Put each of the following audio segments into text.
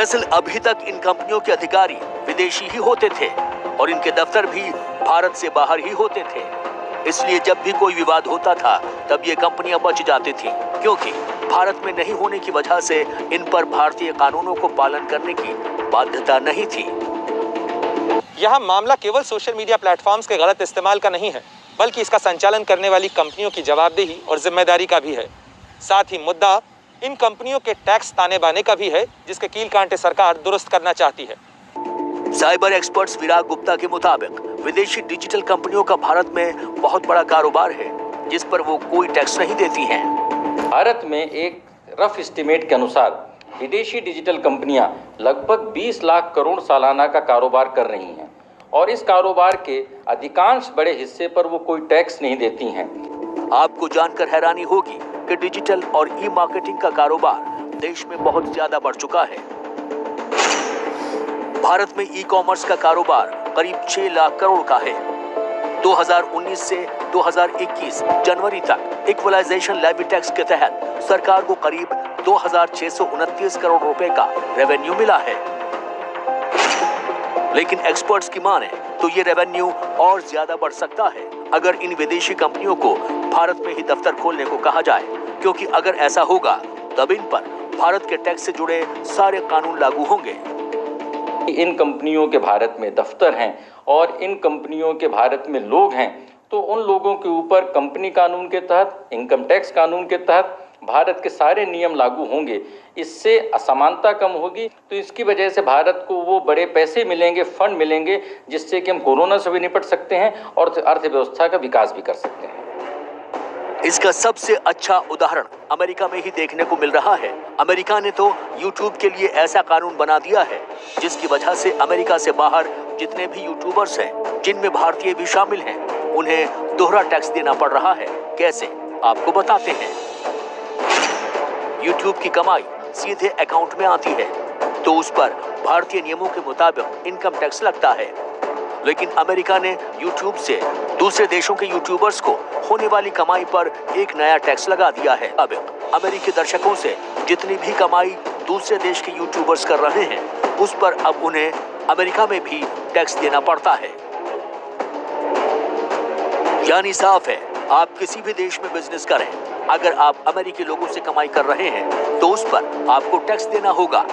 दरअसल अभी तक इन कंपनियों के अधिकारी विदेशी ही होते थे और इनके दफ्तर भी भारत से बाहर ही होते थे। इसलिए जब भी कोई विवाद होता था तब ये कंपनियां बच जाती थीं, क्योंकि भारत में नहीं होने की वजह से इन पर भारतीय कानूनों को पालन करने की बाध्यता नहीं थी। यहाँ मामला केवल सोशल मीडिया प्लेटफॉर्म्स के गलत इस्तेमाल का नहीं है, बल्कि इसका संचालन करने वाली कंपनियों की जवाबदेही और जिम्मेदारी का भी है। साथ ही मुद्दा इन कंपनियों के टैक्स ताने बाने का भी है, जिसके कील कांटे सरकार दुरुस्त करना चाहती है। साइबर एक्सपर्ट्स विराग गुप्ता के मुताबिक विदेशी डिजिटल कंपनियों का भारत में बहुत बड़ा कारोबार है, जिस पर वो कोई टैक्स नहीं देती हैं। भारत में एक रफ एस्टिमेट के अनुसार विदेशी डिजिटल कंपनियां लगभग 20 लाख करोड़ सालाना का कारोबार कर रही हैं और इस कारोबार के अधिकांश बड़े हिस्से पर वो कोई टैक्स नहीं देती हैं। आपको जानकर हैरानी होगी कि डिजिटल और ई मार्केटिंग का कारोबार देश में बहुत ज्यादा बढ़ चुका है। भारत में ई कॉमर्स का कारोबार करीब 6 लाख करोड़ का है। 2019 से 2021 जनवरी तक इक्वलाइजेशन लेवी टैक्स के तहत सरकार को करीब 2,629 करोड़ रुपए का रेवेन्यू मिला है। लेकिन एक्सपर्ट्स की माने तो ये रेवेन्यू और ज्यादा बढ़ सकता है अगर इन विदेशी कंपनियों को भारत में ही दफ्तर खोलने को कहा जाए, क्योंकि अगर ऐसा होगा तब इन पर भारत के टैक्स से जुड़े सारे कानून लागू होंगे। इन कंपनियों के भारत में दफ्तर हैं और इन कंपनियों के भारत में लोग हैं, तो उन लोगों के ऊपर कंपनी कानून के तहत, इनकम टैक्स कानून के तहत भारत के सारे नियम लागू होंगे। इससे असमानता कम होगी, तो इसकी वजह से भारत को वो बड़े पैसे मिलेंगे, फंड मिलेंगे, जिससे कि हम कोरोना से भी निपट सकते हैं और अर्थव्यवस्था का विकास भी कर सकते हैं। इसका सबसे अच्छा उदाहरण अमेरिका में ही देखने को मिल रहा है। अमेरिका ने तो यूट्यूब के लिए ऐसा कानून बना दिया है जिसकी वजह से अमेरिका से बाहर जितने भी यूट्यूबर्स हैं, जिनमें भारतीय भी शामिल हैं, उन्हें दोहरा टैक्स देना पड़ रहा है। कैसे, आपको बताते हैं। यूट्यूब की कमाई सीधे अकाउंट में आती है तो उस पर भारतीय नियमों के मुताबिक इनकम टैक्स लगता है। लेकिन अमेरिका ने यूट्यूब से दूसरे देशों के यूट्यूबर्स को होने वाली कमाई पर एक नया टैक्स लगा दिया है। अब अमेरिकी दर्शकों से जितनी भी कमाई दूसरे देश के यूट्यूबर्स कर रहे हैं, उस पर अब उन्हें अमेरिका में भी टैक्स देना पड़ता है। यानी साफ है, आप किसी भी देश में बिजनेस करें, अगर आप अमेरिकी लोगों से कमाई कर रहे हैं तो उस पर आपको टैक्स देना होगा।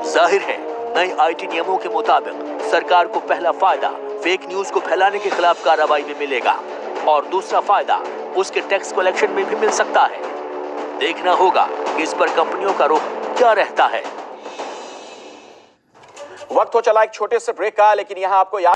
जाहिर है, नए आईटी नियमों के मुताबिक सरकार को पहला फायदा फेक न्यूज को फैलाने के खिलाफ कार्रवाई में मिलेगा और दूसरा फायदा उसके टैक्स कलेक्शन में भी मिल सकता है। देखना होगा कि इस पर कंपनियों का रुख क्या रहता है। वक्त हो चला एक छोटे से ब्रेक का, लेकिन यहाँ आपको याद